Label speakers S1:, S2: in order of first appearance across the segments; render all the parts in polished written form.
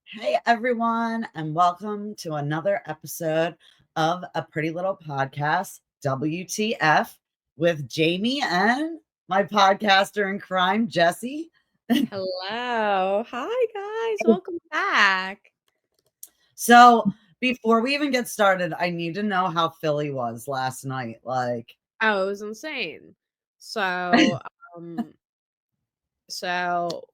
S1: Hey everyone, and welcome to another episode of A Pretty Little Podcast, WTF, with Jamie and my podcaster in crime, Jesi.
S2: Hello. Hi, guys. Welcome back.
S1: So, before we even get started, I need to know how Philly was last night.
S2: Oh, it was insane. So, um, so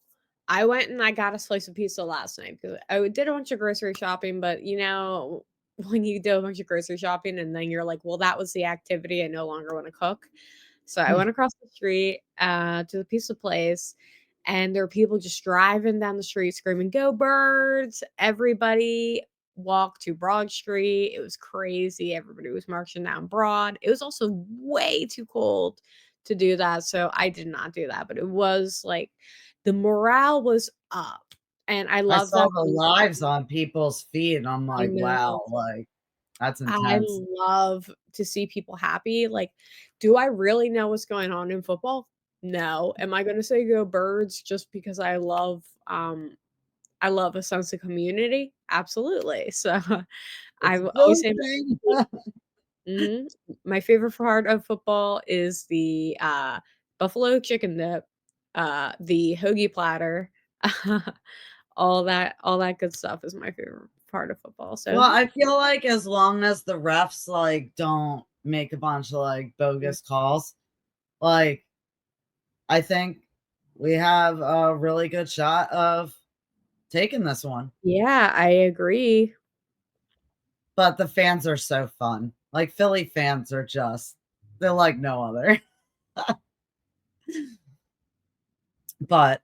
S2: I went and I got a slice of pizza last night because I did a bunch of grocery shopping, but when you do a bunch of grocery shopping and then you're like, well, that was the activity. I no longer want to cook. So I went across the street to the pizza place, and there were people just driving down the street screaming, "Go Birds!" Everybody walked to Broad Street. It was crazy. Everybody was marching down Broad. It was also way too cold to do that, so I did not do that. But it was like the morale was up, and I
S1: I
S2: love
S1: saw
S2: that.
S1: the lives on people's feed, and I'm
S2: I
S1: like,
S2: know.
S1: wow, that's
S2: I
S1: intense.
S2: love to see people happy. Like, do I really know what's going on in football? No. Am I gonna say go Birds just because I love a sense of community? Absolutely. So I
S1: It's a
S2: will always
S1: Philly
S2: say
S1: thing.
S2: mhm. My favorite part of football is the buffalo chicken dip, the hoagie platter, all that good stuff is my favorite part of football. So
S1: Well, I feel like as long as the refs don't make a bunch of bogus calls, like I think we have a really good shot of taking this one.
S2: yeah, I agree.
S1: But the fans are so fun. Like Philly fans are just they're like no other. But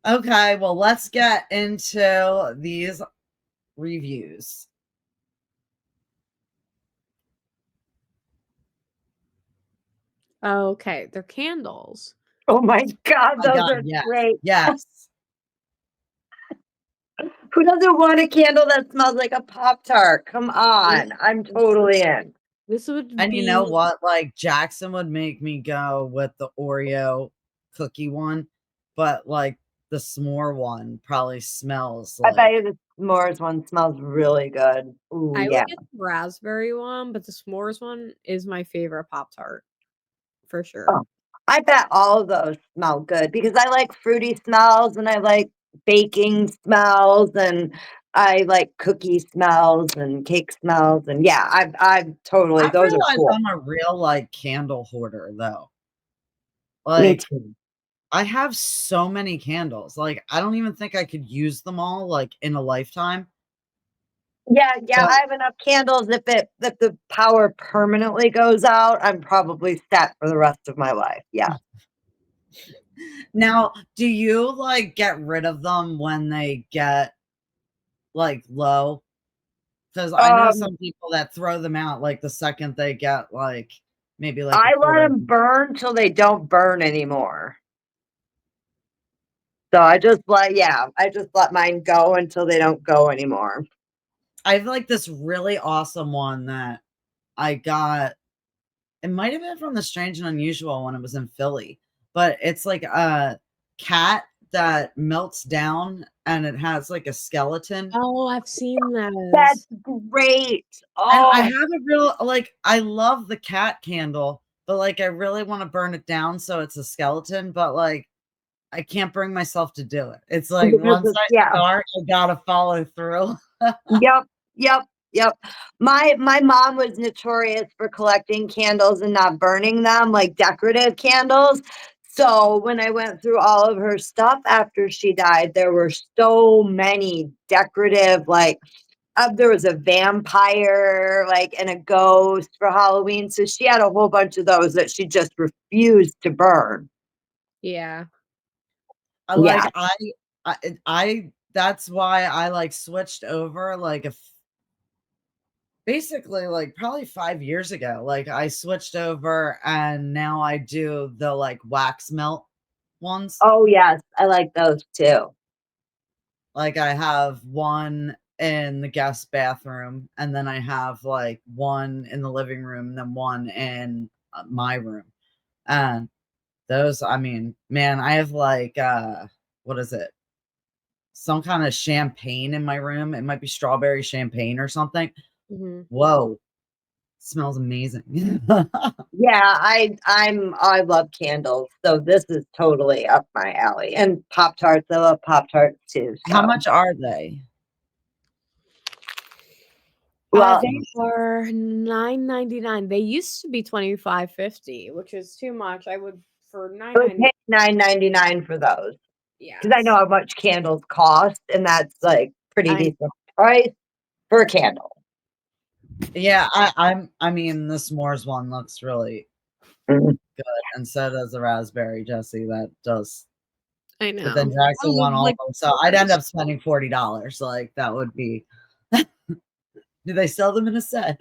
S1: okay, well let's get into these reviews.
S2: Okay, they're candles.
S3: Oh my God,
S1: Oh my
S3: those
S1: god,
S3: are
S1: yes.
S3: great.
S1: Yes.
S3: Who doesn't want a candle that smells like a Pop-Tart? Come
S2: This
S3: on. I'm totally in.
S2: this would
S1: And you know
S2: be
S1: what? Like Jackson would make me go with the Oreo cookie one, but like the s'more one probably smells
S3: I bet
S1: like
S3: you the s'mores one smells really good. Ooh,
S2: I would
S3: yeah.
S2: get the raspberry one, but the s'mores one is my favorite Pop-Tart for sure.
S3: Oh, I bet all of those smell good because I like fruity smells and I like baking smells and I like cookie smells and cake smells. And yeah, I've totally,
S1: I've
S3: those are
S1: realized
S3: cool.
S1: I'm a real candle hoarder though.
S3: Me
S1: Like
S3: too.
S1: I have so many candles. Like I don't even think I could use them all in a lifetime.
S3: Yeah,
S1: But
S3: I have enough candles if the power permanently goes out, I'm probably set for the rest of my life, yeah.
S1: now, do you get rid of them when they get low? Because I know
S3: Um,
S1: some people that throw them out the second they get maybe a
S3: I let
S1: quarter.
S3: them burn till they don't burn anymore. So I just let mine go until they don't go anymore.
S1: I have this really awesome one that I got. It might have been from the Strange and Unusual when it was in Philly, but it's like a cat that melts down and it has a skeleton.
S2: Oh, I've seen
S3: That's
S2: those.
S3: great.
S1: And I
S3: Oh,
S1: have a real I love the cat candle, but I really want to burn it down so it's a skeleton, but I can't bring myself to do it. It's
S3: because
S1: once
S3: it's
S1: I
S3: yeah.
S1: start, I gotta follow through.
S3: Yep, yep. My mom was notorious for collecting candles and not burning them, like decorative candles. So when I went through all of her stuff after she died, there were so many decorative, there was a vampire, and a ghost for Halloween. So she had a whole bunch of those that she just refused to burn.
S2: Yeah.
S1: I
S3: Yeah.
S1: I that's why I switched over if basically probably 5 years ago. I switched over and now I do the wax melt ones.
S3: Oh yes, I like those too.
S1: I have one in the guest bathroom and then I have one in the living room and then one in my room. And those, I mean, man, I have what is it? some kind of champagne in my room. It might be strawberry champagne or something.
S2: Mhm.
S1: Whoa. Smells amazing.
S3: Yeah, I love candles, so this is totally up my alley. And Pop-Tarts, I love Pop-Tarts too.
S1: How
S3: So,
S1: much are they?
S3: well,
S2: They are $9.99. They used to be $25.50, which is too much. I would for
S3: I would pay
S2: $9.99.
S3: $9.99 for those because I know
S2: Yes,
S3: how much candles cost, and that's like pretty
S2: I
S3: decent price for a candle.
S1: Yeah, I mean the s'mores one looks really
S3: Mhm.
S1: good, and so does the raspberry, Jesi. That does.
S2: I
S1: But
S2: know.
S1: then
S2: I
S1: Jackson won
S2: love,
S1: all of
S2: like,
S1: them, so I'd end
S2: s'mores.
S1: up spending $40. Like that would be. Do they sell them in a set?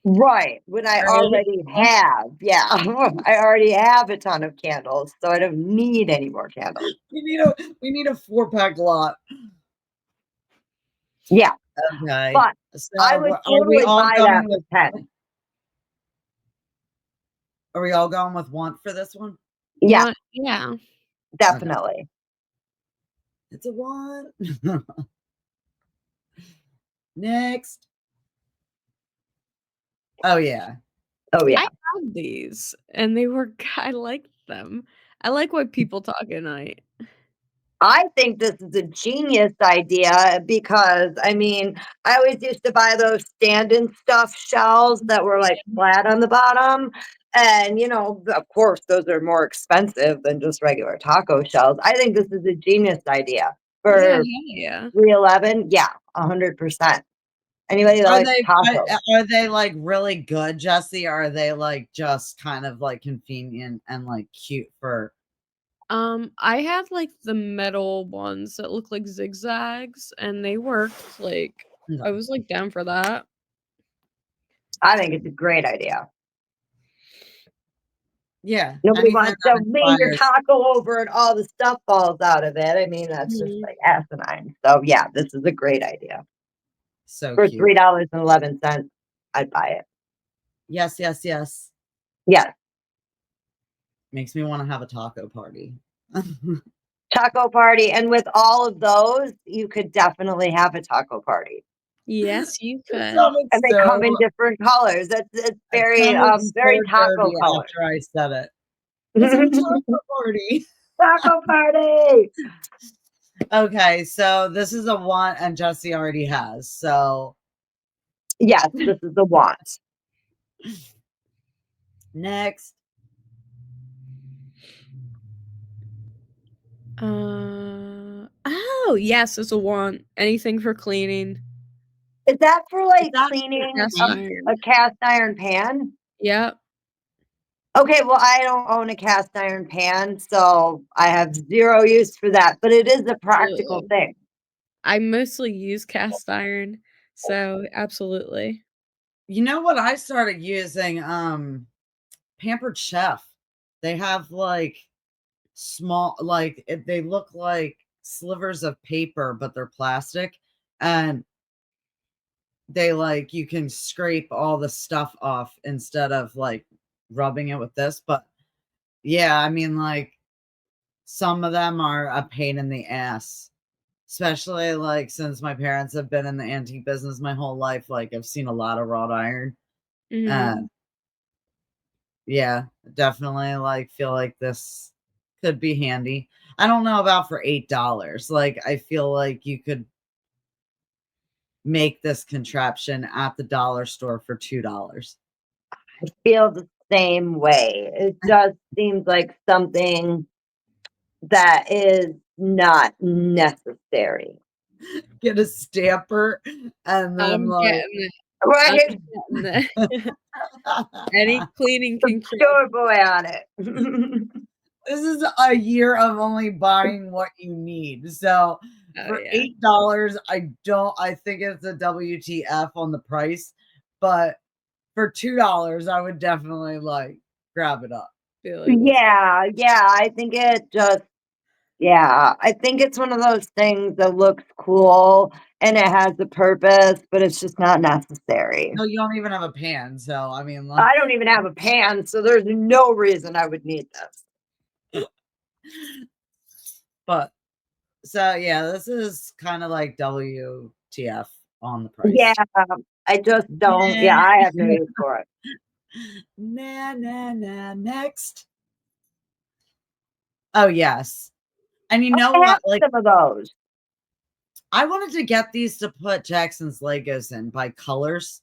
S3: Right, when I
S1: Right?
S3: already have, yeah, I already have a ton of candles, so I don't need any more candles.
S1: We need a 4-pack lot.
S3: Yeah,
S1: Okay.
S3: but I
S1: So
S3: would
S1: are we
S3: totally
S1: all
S3: buy that
S1: going
S3: for
S1: with
S3: 10.
S1: are we all going with want for this one?
S3: Yeah,
S2: What? Yeah.
S1: Okay.
S3: definitely.
S1: It's a want. Next. Oh yeah.
S3: Oh,
S2: I
S3: yeah.
S2: had these, and they were I liked them. I like What People Talk at Night.
S3: I think this is a genius idea because, I mean, I always used to buy those stand-and stuff shells that were, like, flat on the bottom, and, of course, those are more expensive than just regular taco shells. I think this is a genius idea
S2: Yeah,
S3: for
S2: yeah.
S3: 311. Yeah, 100%. Anybody that
S1: Are
S3: likes
S1: they
S3: tacos.
S1: are they like really good, Jesi? Or are they like just kind of like convenient and like cute for
S2: I had, like, the metal ones that look like zigzags, and they worked, like, I was, like, down for that.
S3: I think it's a great idea.
S1: yeah,
S3: Nobody
S1: anything
S3: wants to
S1: that
S3: lean your
S1: inspires.
S3: taco over and all the stuff falls out of it. I mean, that's just
S2: Mhm.
S3: like asinine. So yeah, this is a great idea.
S1: So
S3: For
S1: cute.
S3: $3.11, I'd buy it.
S1: Yes, yes, yes.
S3: Yes.
S1: Makes me want to have a taco party.
S3: Taco party. And with all of those, you could definitely have a taco party.
S2: Yes, you
S1: It
S2: could.
S1: sounded
S3: And they come in different colors. It's
S1: it
S3: very
S1: sounded
S3: very
S1: so
S3: taco
S1: dirty
S3: colors.
S1: after I said it. Let's have a taco party.
S3: Taco party.
S1: Okay, so this is a want and Jesi already has. So
S3: Yes, this is the want.
S1: next.
S2: Oh, yes, it's a want. Anything for cleaning.
S3: Is that for
S1: Is
S3: like
S1: that
S3: cleaning
S2: Cast iron.
S3: a cast iron pan?
S2: Yep.
S3: Okay, well, I don't own a cast iron pan, so I have zero use for that, but it is a practical
S2: Absolutely.
S3: thing.
S2: I mostly use cast iron, so absolutely.
S1: You know what I started using? Pampered Chef. They have like small, like they look like slivers of paper, but they're plastic. And they like you can scrape all the stuff off instead of like rubbing it with this. But yeah, I mean, like some of them are a pain in the ass. Especially like since my parents have been in the antique business my whole life, like I've seen a lot of wrought iron.
S2: Mhm.
S1: Yeah, definitely like feel like this could be handy. I don't know about for $8. Like I feel like you could make this contraption at the dollar store for $2.
S3: I feel the same way. It just seems like something that is not necessary.
S1: Get a stamper and then
S2: I'm
S1: like
S2: getting it. I'm
S3: Right?
S2: getting it. Any cleaning
S3: The
S2: contraption.
S3: store boy on it.
S1: this is a year of only buying what you need. So
S2: Oh,
S1: for
S2: yeah.
S1: $8, I think it's a WTF on the price, but for $2, I would definitely like grab it up.
S2: Be like, let's
S3: Yeah, I think I think it's one of those things that looks cool and it has a purpose, but it's just not necessary.
S1: No, you don't even have a pan, so I mean, like,
S3: I don't even have a pan, so there's no reason I would need this.
S1: but So yeah, this is kind of like WTF on the
S3: Yeah,
S1: price.
S3: I just don't. Yeah, I have no use for it.
S1: Nah. Next. Oh yes. And you know
S3: I have
S1: what? Like
S3: some of those.
S1: I wanted to get these to put Jackson's Legos in by colors.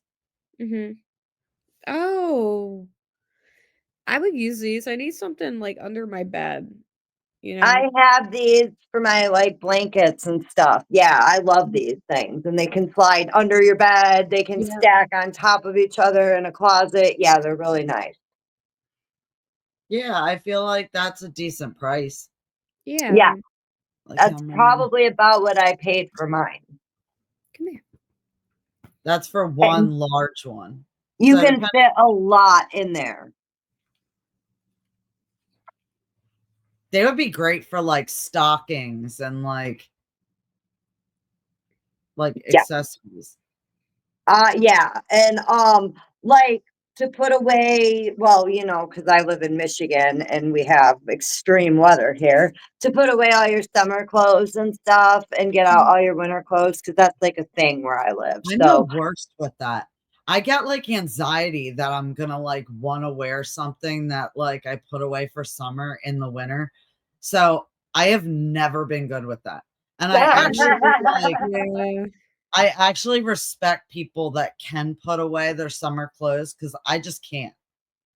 S2: Oh, I would use these. I need something like under my bed, you know?
S3: I have these for my like blankets and stuff. Yeah, I love these things. And they can slide under your bed. They can
S2: Yeah.
S3: stack on top of each other in a closet. Yeah, they're really nice.
S1: Yeah, I feel like that's a decent price.
S3: Yeah,
S2: Yeah.
S1: Like how
S3: that's
S1: many?
S3: probably about what I paid for mine.
S2: Come here.
S1: That's for
S3: And
S1: one large one.
S3: you
S1: So
S3: can fit a lot in there.
S1: they would be great for like stockings and like
S3: Yeah.
S1: accessories.
S3: Yeah, and like to put away, well, you know, because I live in Michigan and we have extreme weather here, to put away all your summer clothes and stuff and get out all your winter clothes because that's like a thing where I live.
S1: I'm the
S3: So
S1: worst with that. I get like anxiety that I'm gonna like want to wear something that like I put away for summer in the winter. So I have never been good with that. And I actually like
S2: Yeah.
S1: I actually respect people that can put away their summer clothes because I just can't.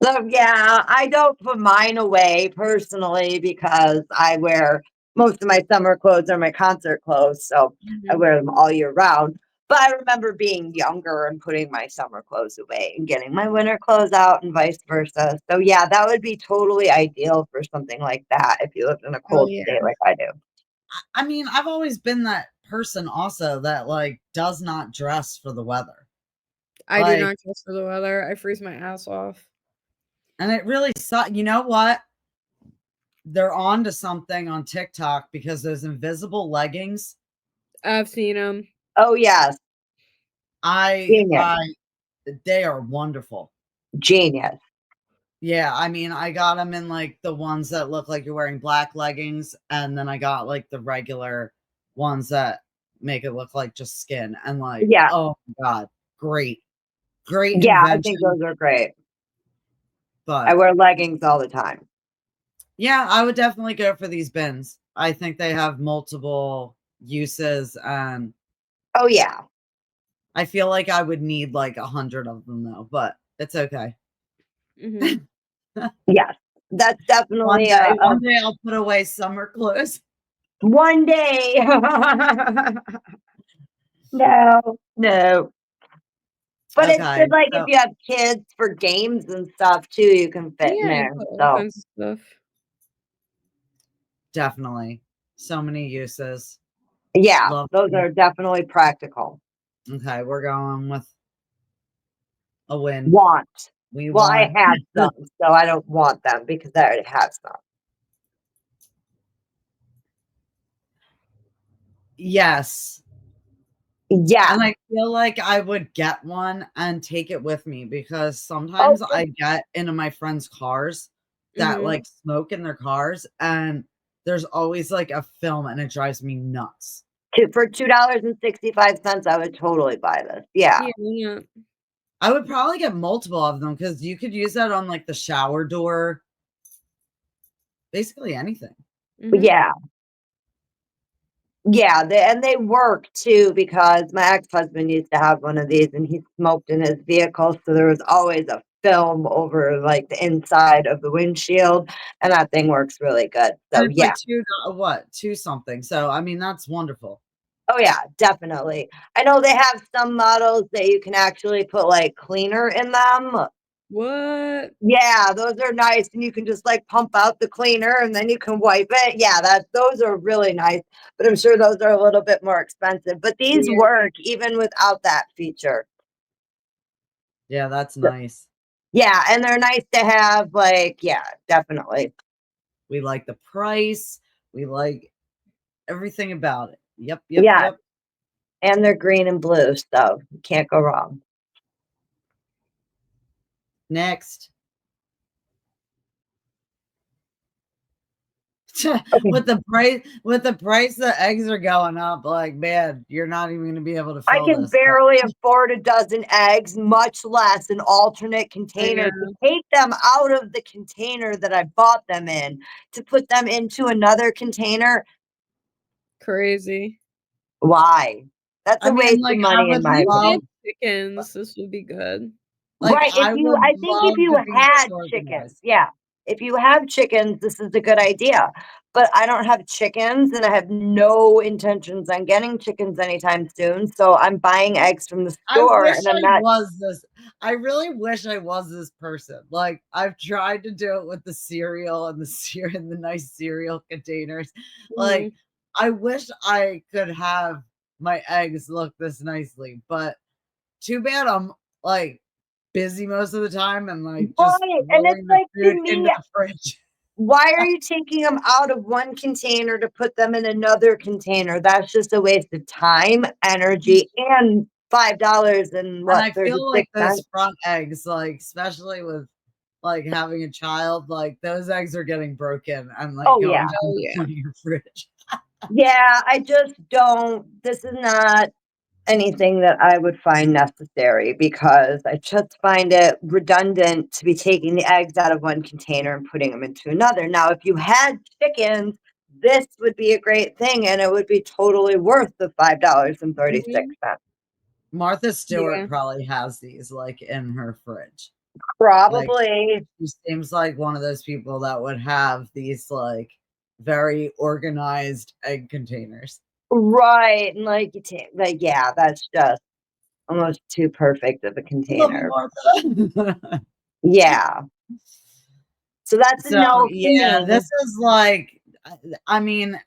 S3: So, yeah, I don't put mine away personally because I wear most of my summer clothes are my concert clothes, so I wear them all year round. But I remember being younger and putting my summer clothes away and getting my winter clothes out and vice versa. So yeah, that would be totally ideal for something like that if you lived in a
S2: Oh,
S3: cold
S2: yeah.
S3: state like I do.
S1: I mean, I've always been that person also that like does not dress for the weather.
S2: I do
S1: Like,
S2: not dress for the weather. I freeze my ass off.
S1: and it really sucks. You know what? They're on to something on TikTok because those invisible leggings,
S2: I've seen them.
S3: Oh yes,
S1: I
S3: genius,
S1: I they are wonderful.
S3: genius.
S1: Yeah, I mean, I got them in like the ones that look like you're wearing black leggings, and then I got like the regular ones that make it look like just skin. And like,
S3: Yeah,
S1: oh my god, great
S3: yeah, I think
S1: invention.
S3: those are great. I
S1: But
S3: wear leggings all the time.
S1: yeah, I would definitely go for these bins. I think they have multiple uses, and
S3: Oh yeah,
S1: I feel like I would need like 100 of them though, but it's okay.
S2: Mhm.
S3: yes, that's definitely a
S1: One day I'll put away summer clothes.
S3: one day. No, no. But it's
S1: Okay,
S3: good, like, if
S1: so
S3: you have kids for games and stuff too, you can fit in
S2: Yeah, you
S3: there,
S2: put all
S3: so
S2: kinds of stuff.
S1: definitely so many uses.
S3: yeah,
S1: Love
S3: those
S1: them.
S3: are definitely practical.
S1: Okay, we're going with a win.
S3: Want.
S1: We
S3: Well, I
S1: want.
S3: have some, so I don't want them because I already have some.
S1: Yes.
S3: Yeah.
S1: And I feel like I would get one and take it with me because
S3: Oh,
S1: sometimes I get into my friends' cars that
S2: Mhm.
S1: like smoke in their cars, and there's always like a film and it drives me nuts.
S3: for $2.65, I would totally buy this. Yeah.
S2: Yeah, yeah.
S1: I would probably get multiple of them because you could use that on like the shower door, basically anything.
S2: Mhm.
S3: Yeah. Yeah, they work too because my ex-husband used to have one of these and he smoked in his vehicle, so there was always a film over, like, the inside of the windshield, and that thing works really good.
S1: And
S3: So,
S1: it's
S3: yeah.
S1: like two something. So I mean that's wonderful.
S3: Oh, yeah, definitely. I know they have some models that you can actually put, like, cleaner in them.
S2: What?
S3: Yeah, those are nice, and you can just, like, pump out the cleaner, and then you can wipe it. Yeah, those are really nice, but I'm sure those are a little bit more expensive, but these
S2: Yeah.
S3: work even without that feature.
S1: Yeah, that's
S3: So
S1: nice.
S3: yeah, and they're nice to have, like yeah, definitely.
S1: We like the price. We like everything about it. Yep, yep,
S3: Yeah,
S1: yep.
S3: and they're green and blue, so you can't go wrong.
S1: Next.
S3: Okay.
S1: With the price the eggs are going up, like, man, you're not even gonna be able to
S3: I
S1: fill
S3: can
S1: this.
S3: barely afford a dozen eggs, much less an alternate
S2: I
S3: container to
S2: know.
S3: take them out of the container that I bought them in to put them into another container.
S2: Crazy.
S3: Why? That's
S1: I
S3: a
S1: mean,
S3: waste of
S1: like, I
S3: money in
S1: would
S3: my
S2: You
S1: love
S2: had
S3: opinion.
S2: chickens. This would be good.
S1: like,
S3: Right, if
S1: I
S3: you
S1: would
S3: I think if
S1: love
S3: you
S1: to be
S3: had chickens,
S1: disorganized.
S3: yeah. If you have chickens, this is a good idea. But I don't have chickens and I have no intentions on getting chickens anytime soon. So I'm buying eggs from the
S1: I
S3: store
S1: wish
S3: and I'm
S1: I
S3: not
S1: was this. I really wish I was this person. Like, I've tried to do it with the cereal and the nice cereal containers. Like,
S2: Mhm.
S1: I wish I could have my eggs look this nicely, but too bad I'm like busy most of the time and like just
S3: right. And it's
S1: throwing the
S3: like to
S1: food
S3: me,
S1: into the fridge.
S3: why are you taking them out of one container to put them in another container? That's just a waste of time, energy, and $5 and
S1: And
S3: what,
S1: I feel like
S3: 36
S1: those
S3: cents?
S1: front eggs, like, especially with like having a child, like those eggs are getting broken and like
S3: Oh yeah.
S1: going down
S2: Oh
S1: the
S2: yeah.
S1: front of your fridge.
S3: Yeah, I just don't this is not anything that I would find necessary because I just find it redundant to be taking the eggs out of one container and putting them into another. Now, if you had chickens, this would be a great thing and it would be totally worth the
S2: Mhm.
S3: $5.36.
S1: Martha Stewart
S2: Yeah.
S1: probably has these like in her fridge. Like
S3: Probably.
S1: she seems like one of those people that would have these like very organized egg containers.
S3: Right. And like you take like, yeah, that's just almost too perfect of a
S1: Love you,
S3: container.
S1: Martha.
S3: Yeah. So that's a
S1: So
S3: no for
S1: yeah,
S3: me.
S1: this is like I mean,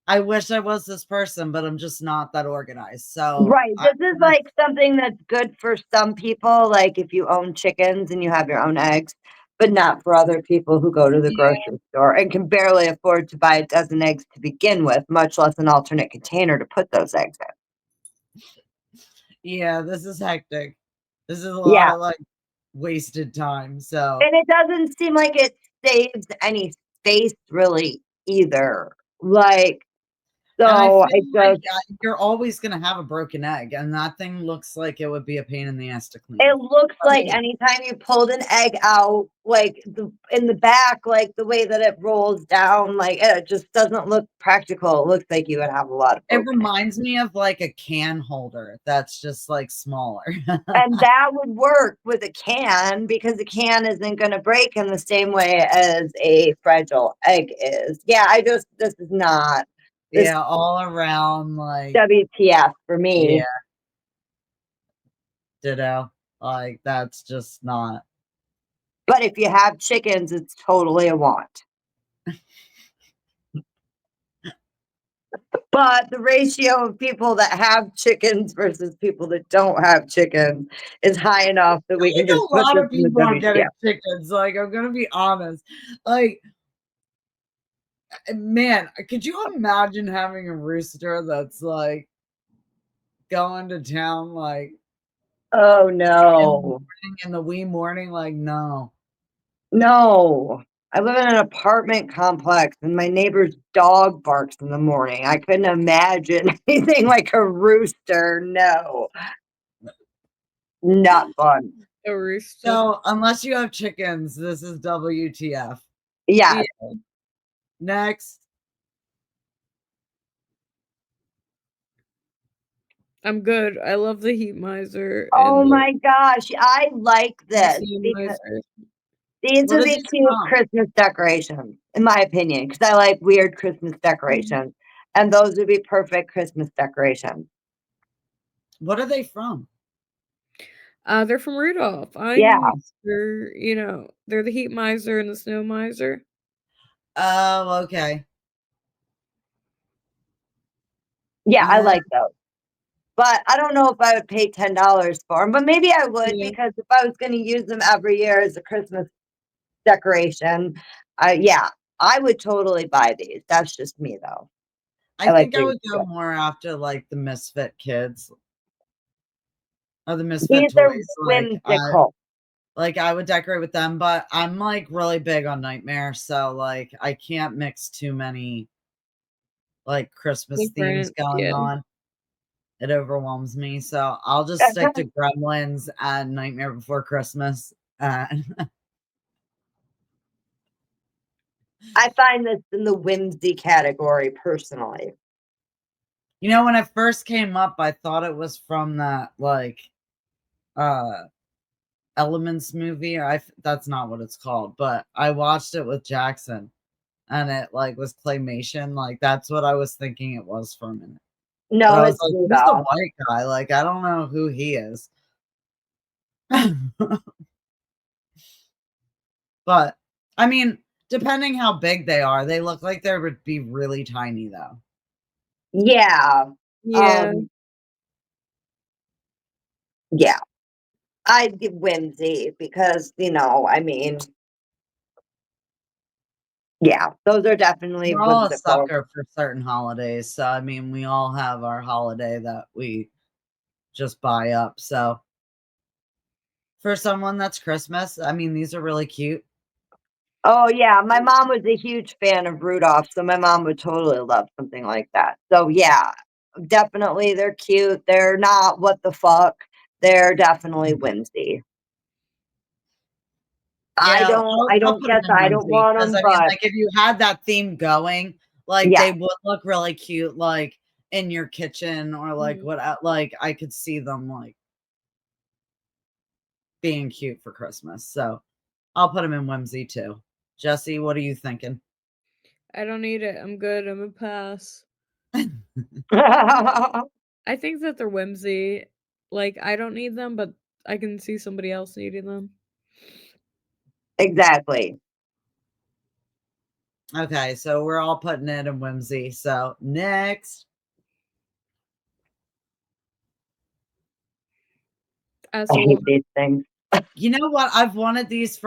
S1: I wish I was this person, but I'm just not that organized. So
S3: Right,
S1: I
S3: this is, like, something that's good for some people, like, if you own chickens and you have your own eggs, but not for other people who go to the
S1: yeah,
S3: grocery store and can barely afford to buy a dozen eggs to begin with, much less an alternate container to put those eggs in.
S1: yeah, this is hectic. This is a lot
S3: Yeah,
S1: of like wasted time. So
S3: and it doesn't seem like it saves any space really either, like,
S1: and I
S3: so
S1: feel
S3: I
S1: like
S3: just
S1: you're always gonna have a broken egg, and that thing looks like it would be a pain in the ass to
S3: it
S1: clean.
S3: looks like
S1: Like,
S3: anytime you pulled an egg out, like, in the back, like, the way that it rolls down, like, it just doesn't look practical. It looks like you would have a lot of
S1: it
S3: broken eggs.
S1: reminds me of like a can holder that's just like smaller.
S3: And that would work with a can because a can isn't gonna break in the same way as a fragile egg is. Yeah, I just this is not this
S1: Yeah, all around like
S3: WTF for
S1: yeah,
S3: me.
S1: ditto. Like that's just not.
S3: But if you have chickens, it's totally a want. But the ratio of people that have chickens versus people that don't have chickens is high enough that we can
S1: Like
S3: just
S1: a
S3: put
S1: lot
S3: this
S1: of
S3: in the
S1: people are getting
S3: WTF.
S1: chickens. Like I'm gonna be honest. Like man, could you imagine having a rooster that's like going to town like
S3: Oh,
S1: in the
S3: no.
S1: morning in the wee morning? Like no.
S3: No. I live in an apartment complex, and my neighbor's dog barks in the morning. I couldn't imagine anything like a rooster. No. Not fun.
S2: A rooster.
S1: So unless you have chickens, this is WTF.
S2: Yeah,
S3: Yes.
S1: Next.
S2: I'm good. I love the heat miser
S3: Oh
S2: and
S3: my gosh, I like
S2: the
S3: this
S2: snow
S3: because
S2: miser.
S3: these
S1: What
S3: would
S1: are
S3: be
S1: these
S3: cute
S1: from?
S3: Christmas decorations, in my opinion, because I like weird Christmas
S2: Mhm.
S3: decorations, and those would be perfect Christmas decorations.
S1: What are they from?
S2: They're from Rudolph. I
S3: Yeah,
S2: knew they're the heat miser and the snow miser.
S1: Oh, okay.
S3: yeah, I
S1: Uh,
S3: like those. But I don't know if I would pay $10 for them. But maybe I would
S2: Yeah.
S3: because if I was gonna use them every year as a Christmas decoration, yeah, I would totally buy these. That's just me, though.
S1: I
S3: I like
S1: think I
S3: these
S1: would go
S3: too.
S1: more after like the Misfit kids or the Misfit
S3: These are
S1: toys. Like I
S3: whimsical.
S1: Like, I would decorate with them, but I'm, like, really big on Nightmare, so, like, I can't mix too many, like, Christmas themes
S2: Different,
S1: going
S2: yeah.
S1: on. It overwhelms me, so I'll just stick to Gremlins and Nightmare Before Christmas, and
S3: I find this in the whimsy category personally.
S1: you know, when it first came up, I thought it was from that, like, uh, Elements movie, that's not what it's called, but I watched it with Jackson, and it, like, was claymation, like, that's what I was thinking it was for a minute. But
S3: No,
S1: I was
S3: it's
S1: like, "Who's the
S3: Rudolph.
S1: white guy?" Like, I don't know who he is. But, I mean, depending how big they are, they look like they would be really tiny, though.
S3: Yeah.
S2: Yeah.
S3: Um, yeah. I did whimsy because, I mean, yeah, those are definitely
S1: We're all a
S3: whimsical.
S1: sucker for certain holidays, so, I mean, we all have our holiday that we just buy up, so for someone that's Christmas, I mean, these are really cute.
S3: Oh, yeah, my mom was a huge fan of Rudolph, so my mom would totally love something like that. So, yeah, definitely, they're cute, they're not what the fuck, they're definitely whimsy. I
S1: Yeah,
S3: don't I
S1: I'll
S3: don't
S1: put them
S3: guess
S1: in
S3: I don't
S1: whimsy
S3: want
S1: because
S3: them,
S1: I mean,
S3: but
S1: like, if you had that theme going, like,
S3: yeah.
S1: they would look really cute, like, in your kitchen or, like,
S2: Mhm.
S1: what like, I could see them, like, being cute for Christmas, so I'll put them in whimsy too. Jesse, what are you thinking?
S2: I don't need it, I'm good, I'm a pass. I think that they're whimsy. Like, I don't need them, but I can see somebody else needing them.
S3: Exactly.
S1: Okay, so we're all putting it in whimsy, so next.
S2: As
S3: I
S2: a
S3: hate
S2: woman.
S3: these things.
S1: You know what? I've wanted one of these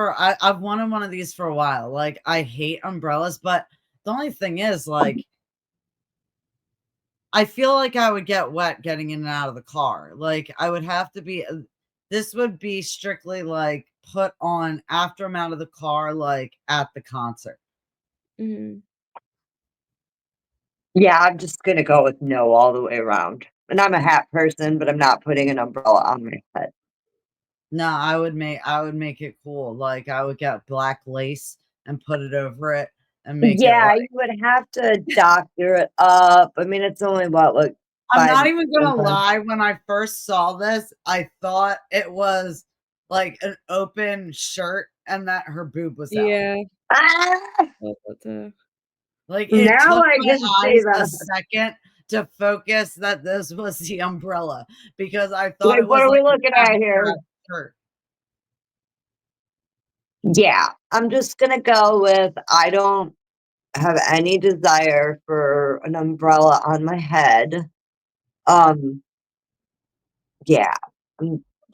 S1: for a while. Like, I hate umbrellas, but the only thing is, like, I feel like I would get wet getting in and out of the car. Like, I would have to be this would be strictly, like, put on after I'm out of the car, like, at the concert.
S2: Mhm.
S3: Yeah, I'm just gonna go with no all the way around. And I'm a hat person, but I'm not putting an umbrella on my head.
S1: No, I would make it cool. Like, I would get black lace and put it over it and make it
S3: Yeah,
S1: like
S3: you would have to doctor it up. I mean, it's only what, like
S1: I'm
S3: 5
S1: not even gonna
S3: sometimes.
S1: lie, when I first saw this, I thought it was, like, an open shirt and that her boob was out.
S2: Yeah.
S3: Ah!
S2: But
S1: Like, it
S3: Now
S1: took
S3: I
S1: my
S3: can see
S1: eyes a
S3: that.
S1: second to focus that this was the umbrella because I thought
S3: Like,
S1: it
S3: what
S1: was,
S3: are we
S1: like, an
S3: looking at here?
S1: abstract shirt.
S3: Yeah, I'm just gonna go with I don't have any desire for an umbrella on my head. Um, yeah.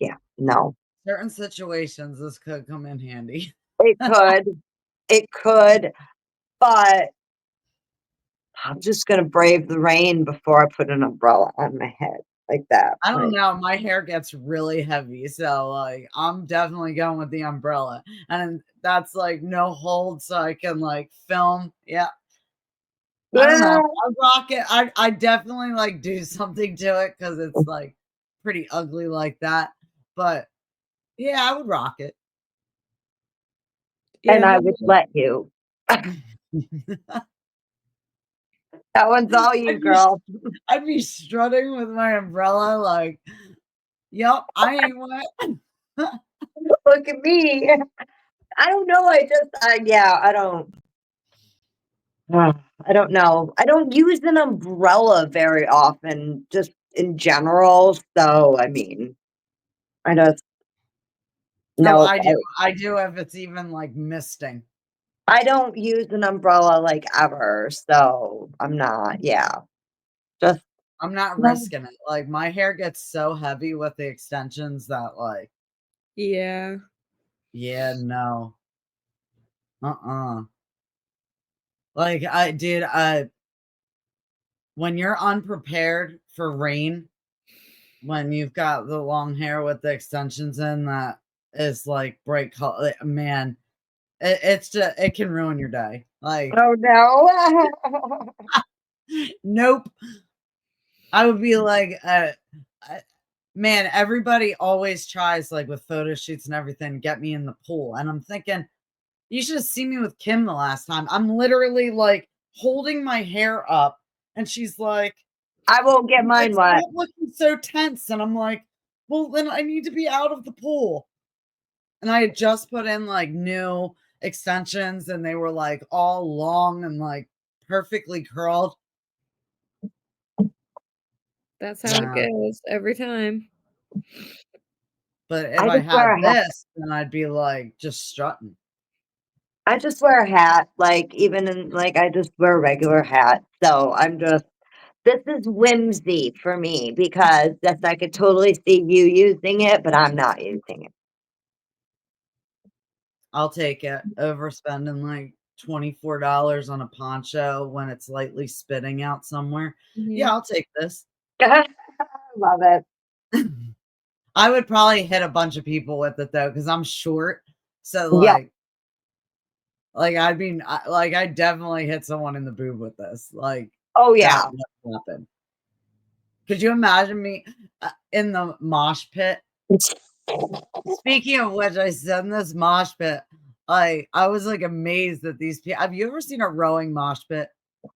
S3: Yeah, no.
S1: Certain situations, this could come in handy.
S3: It could, but I'm just gonna brave the rain before I put an umbrella on my head like that,
S1: I don't
S3: like
S1: know, my hair gets really heavy, so, like, I'm definitely going with the umbrella, and that's, like, no hold so I can, like, film. Yeah. I don't know.
S3: yeah,
S1: I rock it. I definitely, like, do something to it because it's, like, pretty ugly like that, but, yeah, I would rock it.
S3: and
S2: yeah,
S3: I
S2: no,
S3: would let you. That one's all you,
S1: I'd be
S3: girl.
S1: I'd be strutting with my umbrella like, "Yep, I ain't wet."
S3: Look at me. I don't know, yeah, I don't know. I don't use an umbrella very often, just in general, so, I mean, I just
S1: Oh,
S3: no,
S1: I do if it's even, like, misting.
S3: I don't use an umbrella, like, ever, so I'm not yeah, just
S1: I'm not
S3: no.
S1: risking it. Like, my hair gets so heavy with the extensions that, like,
S2: yeah.
S1: yeah, no. Uh-uh. Like, I dude, when you're unprepared for rain, when you've got the long hair with the extensions in that is like bright color. Man, it's just it can ruin your day. Like,
S3: Oh no.
S1: nope. I would be like, man, everybody always tries like with photo shoots and everything, get me in the pool. And I'm thinking, you should have seen me with Kim the last time. I'm literally like holding my hair up and she's like,
S3: I won't get mine
S1: "It's
S3: wet.
S1: not looking so tense." And I'm like, well, then I need to be out of the pool. And I had just put in like new extensions and they were like all long and like perfectly curled.
S2: That's how it
S1: Yeah.
S2: goes every time.
S1: But if
S3: I
S1: I
S3: just wear
S1: had
S3: a hat.
S1: this, then I'd be like just strutting.
S3: I just wear a hat, like even in like I just wear a regular hat. So I'm just this is whimsy for me because that's I could totally see you using it, but I'm not using it.
S1: I'll take it over spending like $24 on a poncho when it's lightly spitting out somewhere. Yeah,
S2: Mhm.
S1: I'll take this.
S3: Love it.
S1: I would probably hit a bunch of people with it though, because I'm short. So
S3: Yeah.
S1: like I definitely hit someone in the boob with this. Like
S3: Oh
S1: that
S3: yeah.
S1: would happen. Could you imagine me in the mosh pit? Speaking of which, I said in this mosh pit, I was like amazed that these people. Have you ever seen a rowing mosh pit?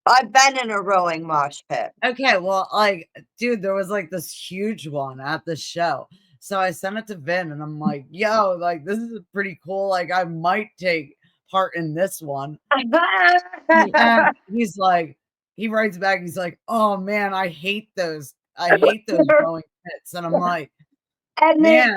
S3: I've been in a rowing mosh pit.
S1: Okay, well, like, dude, there was like this huge one at the show. So I sent it to Vin and I'm like, yo, like, this is pretty cool. Like, I might take part in this one. And he's like, he writes back, he's like, oh man, I hate those. I hate those rowing pits. And I'm like,
S3: And
S1: man,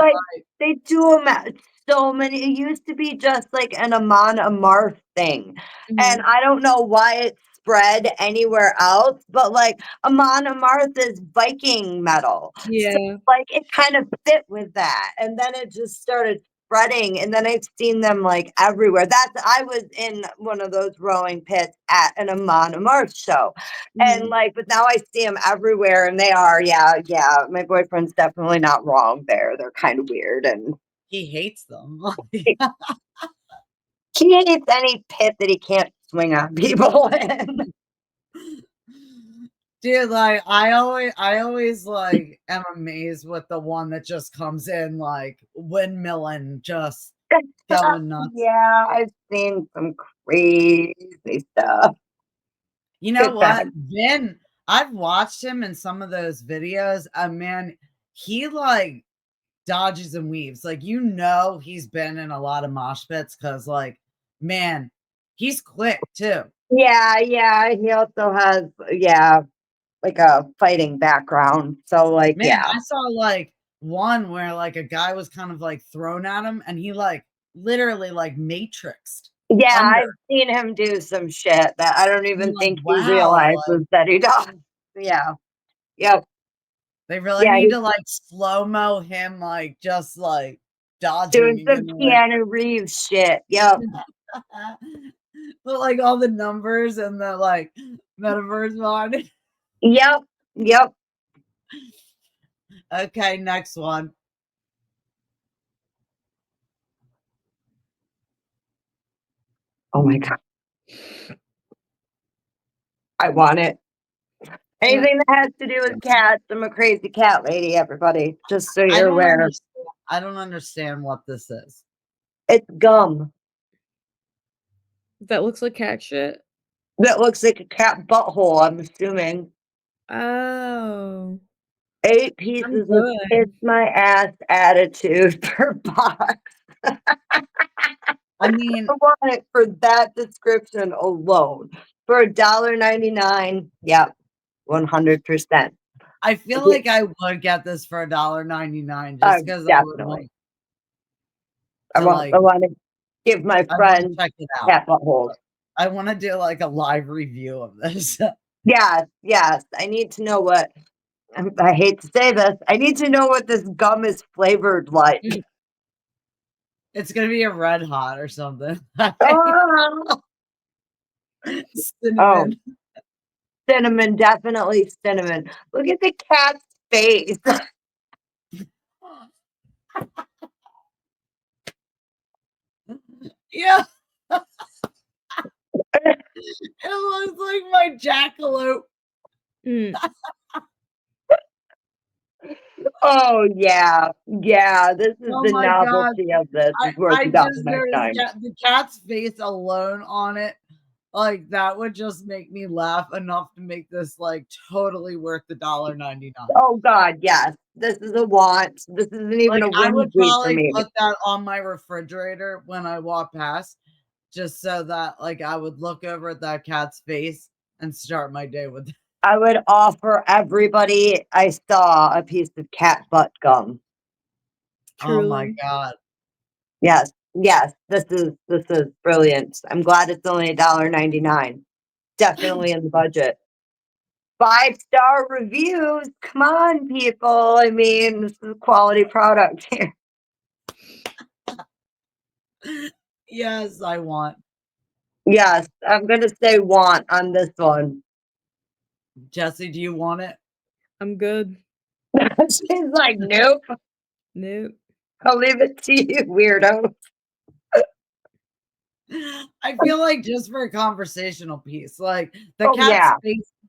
S3: they do them at so many. It used to be just like an Amon Amarth thing, and
S2: Mhm.
S3: I don't know why it spread anywhere else. But like Amon Amarth is Viking metal, so
S2: Yeah.
S3: like it kind of fit with that, and then it just started spreading. And then I've seen them like everywhere. I was in one of those rowing pits at an Amon Amarth show. And
S2: Mhm.
S3: like, but now I see them everywhere, and they are, yeah, yeah. My boyfriend's definitely not wrong there. They're kind of weird, and
S1: he hates them.
S3: he hates any pit that he can't swing on people in.
S1: Dude, like I always like am amazed with the one that just comes in like windmilling, just going nuts.
S3: Yeah, I've seen some crazy stuff.
S1: You know
S3: Good
S1: what?
S3: time.
S1: Vin, I've watched him in some of those videos. Man, he like dodges and weaves. Like, you know, he's been in a lot of mosh pits because, like, man, he's quick too.
S3: Yeah, yeah. He also has, yeah, like a fighting background. So, like,
S1: Man,
S3: yeah.
S1: I saw like one where like a guy was kind of like thrown at him and he like literally like matrixed
S3: Yeah,
S1: under.
S3: I've seen him do some shit that I don't
S1: I'm
S3: even
S1: like,
S3: think he
S1: wow, like
S3: realizes that he does. Yeah. Yep.
S1: they really
S3: Yeah,
S1: need
S3: he's
S1: to like slow-mo him like just like dodging
S3: doing
S1: and
S3: some
S1: getting away.
S3: Keanu Reeves shit. Yep.
S1: But like all the numbers and the like metaverse on.
S3: Yep. Yep.
S1: Okay, next one.
S3: Oh my God. I want it.
S2: What?
S3: Anything that has to do with cats. I'm a crazy cat lady, everybody. Just so
S1: I
S3: you're
S1: don't
S3: aware.
S1: understand. I don't understand what this is.
S3: It's gum
S2: That looks like cat shit?
S3: that looks like a cat butthole, I'm assuming.
S2: Oh.
S3: 8
S2: I'm
S3: pieces of kiss
S2: good.
S3: my ass attitude per box.
S1: I mean,
S3: I want it for that description alone. For $1.99, yeah, 100%.
S1: I feel like I would get this for $1.99 just because I would
S3: Definitely.
S1: want to
S3: I
S1: like
S3: want to give my
S1: I want to
S3: friends
S1: check it out.
S3: cat buttholes.
S1: I want to do like a live review of this.
S3: Yes, yes. I need to know what I hate to say this. I need to know what this gum is flavored like.
S2: Mm.
S1: It's gonna be a red hot or something.
S3: Oh, oh,
S1: Cinnamon.
S3: cinnamon, definitely cinnamon. Look at the cat's face.
S1: Yeah. It looks like my jackalope.
S2: Mm.
S3: Oh yeah. Yeah. This is
S1: Oh
S3: the
S1: my god.
S3: novelty of this. It's worth
S1: I just noticed
S3: $1.99.
S1: the cat's face alone on it. Like that would just make me laugh enough to make this like totally worth the $1.99.
S3: Oh God, yes. This is a want. This isn't even
S1: Like
S3: a
S1: I would
S3: whimsy for
S1: probably
S3: me.
S1: put that on my refrigerator when I walk past, just so that like I would look over at that cat's face and start my day with.
S3: I would offer everybody I saw a piece of cat butt gum.
S1: Oh my
S2: Truly.
S1: god.
S3: Yes, yes. This is brilliant. I'm glad it's only $1.99. Definitely in the budget. 5-star reviews. Come on, people. I mean, this is a quality product here.
S1: Yes, I want.
S3: Yes, I'm gonna say want on this one.
S1: Jesi, do you want it?
S2: I'm good.
S3: She's like, nope.
S2: Nope.
S3: I'll leave it to you, weirdo.
S1: I feel like just for a conversational piece, like
S3: Oh yeah.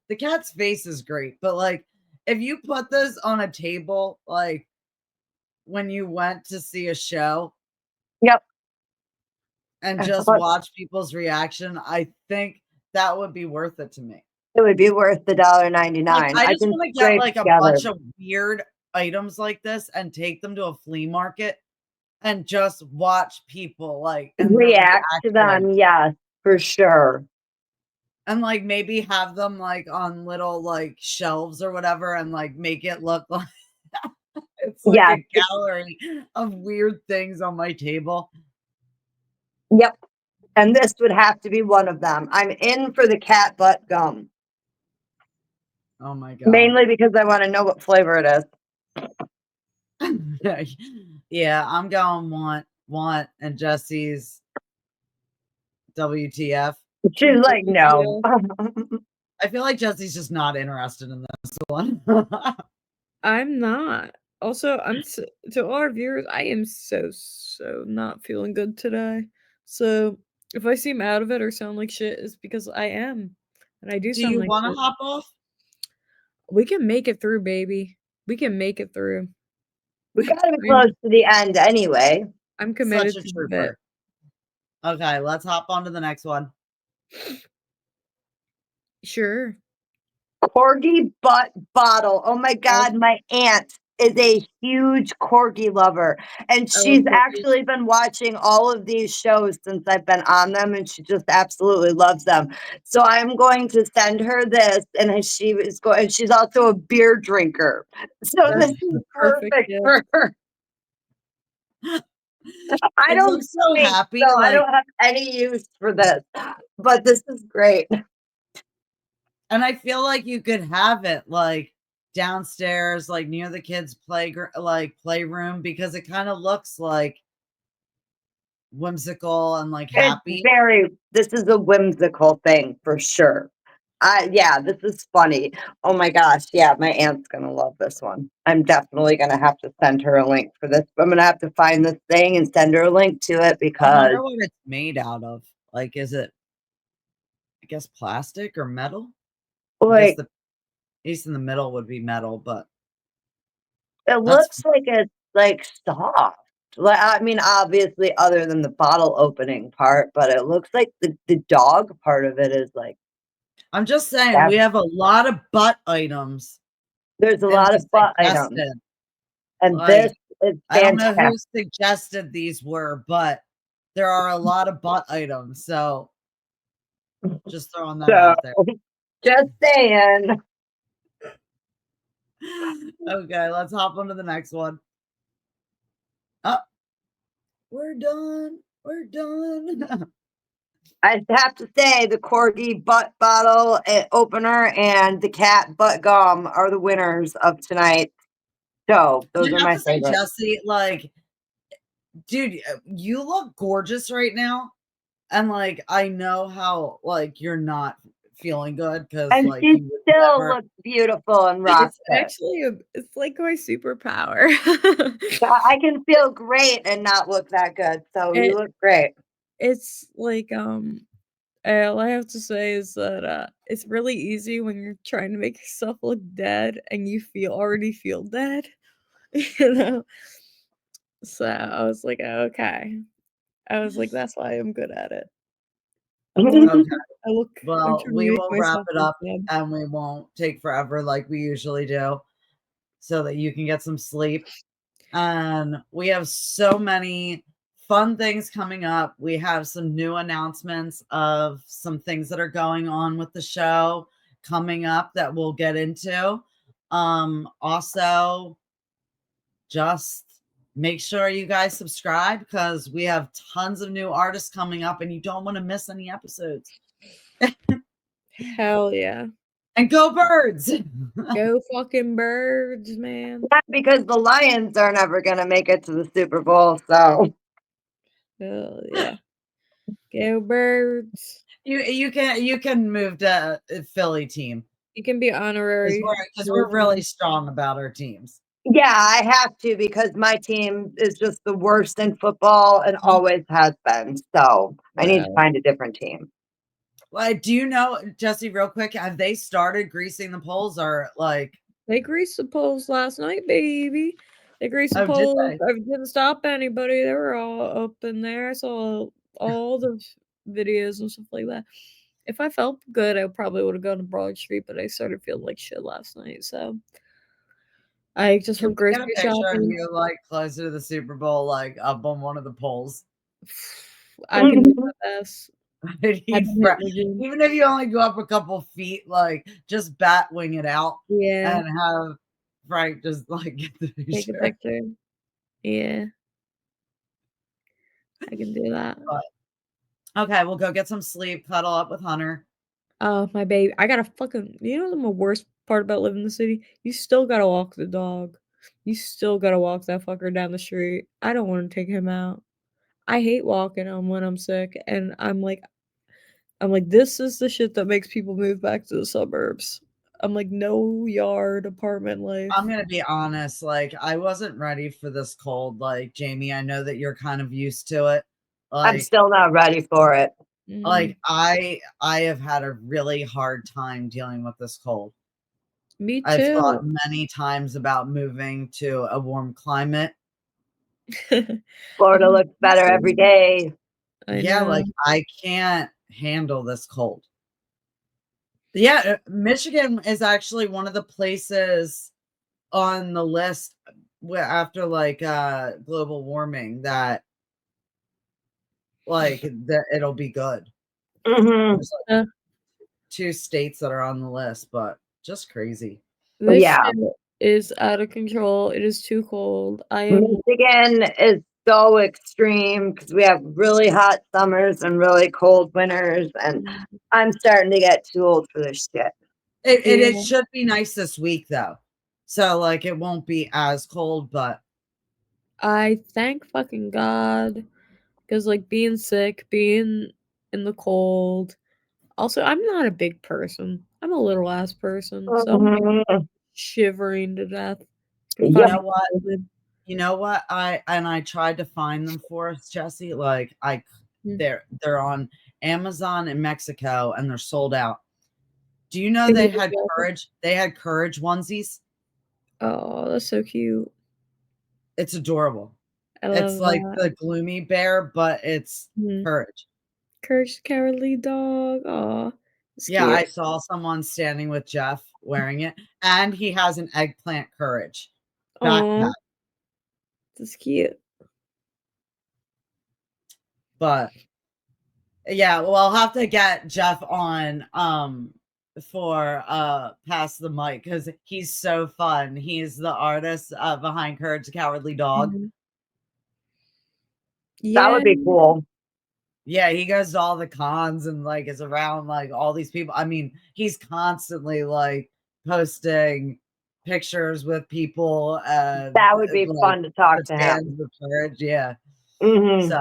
S1: the cat's face is great, but like if you put this on a table, like when you went to see a show
S3: Yep.
S1: and just
S3: But
S1: watch people's reaction, I think that would be worth it to me.
S3: it would be worth the
S1: Like
S3: $1.99.
S1: I
S3: I
S1: just
S3: can
S1: want to get
S3: scrape
S1: like a
S3: together.
S1: bunch of weird items like this and take them to a flea market and just watch people like and their
S3: React to
S1: reaction.
S3: them, yes, for sure.
S1: And like maybe have them like on little like shelves or whatever and like make it look like it's like
S3: Yes.
S1: a gallery of weird things on my table.
S3: Yep. And this would have to be one of them. I'm in for the cat butt gum.
S1: Oh my god.
S3: Mainly because I want to know what flavor it is.
S1: Yeah, I'm going want and Jesse's WTF.
S3: She's like, no.
S1: I feel like Jesse's just not interested in this one.
S2: I'm not. Also, to all our viewers, I am so not feeling good today. So if I seem out of it or sound like shit, it's because I am, and I do
S1: Do
S2: sound
S1: you
S2: like
S1: want to
S2: shit.
S1: hop off?
S2: We can make it through, baby. We can make it through.
S3: We gotta be close to the end anyway.
S2: I'm committed
S1: Such a
S2: to the
S1: trooper. Okay, let's hop on to the next one.
S2: bit. Sure.
S3: Corgi butt bottle. Oh my God, my aunt is a huge corgi lover. And
S2: I love
S3: she's
S2: corgis.
S3: actually been watching all of these shows since I've been on them, and she just absolutely loves them. So I'm going to send her this, and she's also a beer drinker. So
S2: That's
S3: this is
S2: the perfect
S3: perfect
S2: gift.
S3: for her. I
S1: It
S3: don't
S1: looks so
S3: drink,
S1: happy.
S3: so I
S1: Like,
S3: don't have any use for this, but this is great.
S1: and I feel like you could have it like downstairs, like near the kids' playroom, because it kind of looks like whimsical and like happy.
S3: This is a whimsical thing for sure. Yeah, this is funny. Oh my gosh, yeah, my aunt's gonna love this one. I'm definitely gonna have to send her a link for this. I'm gonna have to find this thing and send her a link to it
S1: I
S3: because
S1: wonder what it's made out of. Like, is it, I guess, plastic or metal? I guess
S3: like
S1: the piece in the middle would be metal, but
S3: it
S1: that's.
S3: looks like it's like soft. Like I mean, obviously other than the bottle opening part, but it looks like the dog part of it is like
S1: I'm just saying,
S3: yeah,
S1: we have a lot of butt items
S3: there's a
S1: in
S3: lot
S1: the
S3: of butt items.
S1: suggested.
S3: And
S1: Like,
S3: this is
S1: I don't know who
S3: fantastic.
S1: suggested these were, but there are a lot of butt items. So just throwing that
S3: So
S1: out there.
S3: just saying.
S1: Okay, let's hop on to the next one. Oh, we're done. We're done.
S3: I have to say the corgi butt bottle opener and the cat butt gum are the winners of tonight. So those
S1: I
S3: are
S1: have
S3: my
S1: to say,
S3: favorites.
S1: Jesi, like, dude, you look gorgeous right now. And like, I know how like you're not feeling good because
S3: And
S1: like
S3: she
S1: you would
S3: still
S1: never.
S3: looks beautiful and rocks
S2: It's
S3: it.
S2: actually it's like my superpower.
S3: I can feel great and not look that good. So you
S2: it
S3: look great.
S2: it's like all I have to say is that it's really easy when you're trying to make yourself look dead and you already feel dead, you know. So I was like, okay. I was like, that's why I'm good at it. I'm
S1: Okay.
S2: I'm
S1: Well,
S2: trying to
S1: we
S2: make
S1: will wrap
S2: myself
S1: it
S2: look
S1: up
S2: dead.
S1: and we won't take forever like we usually do so that you can get some sleep. And we have so many fun things coming up. We have some new announcements of some things that are going on with the show coming up that we'll get into. Also, just make sure you guys subscribe because we have tons of new artists coming up and you don't want to miss any episodes.
S2: Hell yeah.
S1: And go Birds!
S2: Go fucking Birds, man.
S3: Not because the Lions are never going to make it to the Super Bowl. So
S2: Hell yeah. Go Birds.
S1: You can move to a Philly team
S2: You can be honorary.
S1: because we're really strong about our teams.
S3: yeah, I have to because my team is just the worst in football and always has been. So I need to
S2: Wow.
S3: find a different team.
S1: Well, do you know, Jesi, real quick, have they started greasing the poles or like?
S2: They greased the poles last night, baby. They greased the
S1: Oh, did
S2: poles.
S1: they?
S2: I didn't stop anybody. They were all up in there. I saw all the videos and stuff like that. If I felt good, I probably would have gone to Broad Street, but I started feeling like shit last night. So I just
S1: Can
S2: went
S1: we get a
S2: grocery
S1: picture of
S2: shopping.
S1: you like closer to the Super Bowl, like up on one of the poles?
S2: I can do my best. I've been
S1: Even
S2: hitting the gym.
S1: if you only go up a couple feet, like just bat wing it out
S2: Yeah.
S1: and have Frank just like get the
S2: Take a
S1: picture.
S2: picture. Yeah. I can do that.
S1: Okay, we'll go get some sleep, cuddle up with Hunter.
S2: Oh, my baby. I gotta fucking. You know the worst part about living in the city? You still gotta walk the dog. You still gotta walk that fucker down the street. I don't want to take him out. I hate walking him when I'm sick, and I'm like, this is the shit that makes people move back to the suburbs. I'm like, no yard apartment life.
S1: I'm gonna be honest, like I wasn't ready for this cold. Like Jamie, I know that you're kind of used to it.
S3: I'm
S1: Like,
S3: still not ready for it.
S1: like I have had a really hard time dealing with this cold.
S2: Me
S1: I've thought
S2: too.
S1: many times about moving to a warm climate.
S3: Florida looks better every day.
S2: I
S1: Yeah,
S2: know.
S1: like I can't handle this cold. Yeah, Michigan is actually one of the places on the list where after like global warming that like that it'll be good.
S3: Hmm
S1: There's like 2 states that are on the list, but just crazy.
S2: This
S3: Yeah.
S2: shit is out of control. It is too cold. I am.
S3: Michigan is so extreme because we have really hot summers and really cold winters, and I'm starting to get too old for this shit.
S1: It
S2: Yeah.
S1: should be nice this week though. So like it won't be as cold, but
S2: I thank fucking God because, like, being sick, being in the cold. Also, I'm not a big person. I'm a little ass person, so I'm like
S3: Mhm.
S2: shivering to death. Can
S1: you
S3: Yep.
S2: find
S1: know
S2: me
S1: what?
S2: COVID.
S1: You know what? I tried to find them for us, Jesi. Like
S2: Mm.
S1: they're on Amazon in Mexico and they're sold out. Do you know
S2: Can
S1: they
S2: you
S1: had
S2: just-
S1: courage? They had courage onesies.
S2: Oh, that's so cute.
S1: It's adorable.
S2: I
S1: It's
S2: love
S1: like
S2: that.
S1: the gloomy bear, but it's
S2: Mhm.
S1: courage.
S2: Courage the Cowardly Dog. Aw, it's
S1: Yeah, I
S2: cute.
S1: saw someone standing with Jeff wearing it, and he has an eggplant courage
S2: Aw,
S1: backpack.
S2: it's cute.
S1: But yeah, well, I'll have to get Jeff on for pass the mic because he's so fun. He's the artist behind Courage the Cowardly Dog.
S2: Mhm.
S3: That
S2: Yeah.
S3: would be cool.
S1: Yeah, he goes to all the cons and like is around like all these people. I mean, he's constantly like posting pictures with people and
S3: That would be
S1: like
S3: fun to talk
S1: the
S3: to
S1: stands
S3: him.
S1: with courage. Yeah.
S3: Hmm
S1: So,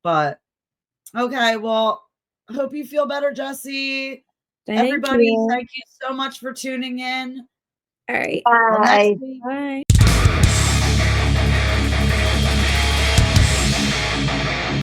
S1: but okay, well, hope you feel better, Jesi.
S2: Thank
S1: Everybody,
S2: you.
S1: thank you so much for tuning in.
S2: All right.
S1: Till next
S3: Bye.
S1: week.
S2: Bye.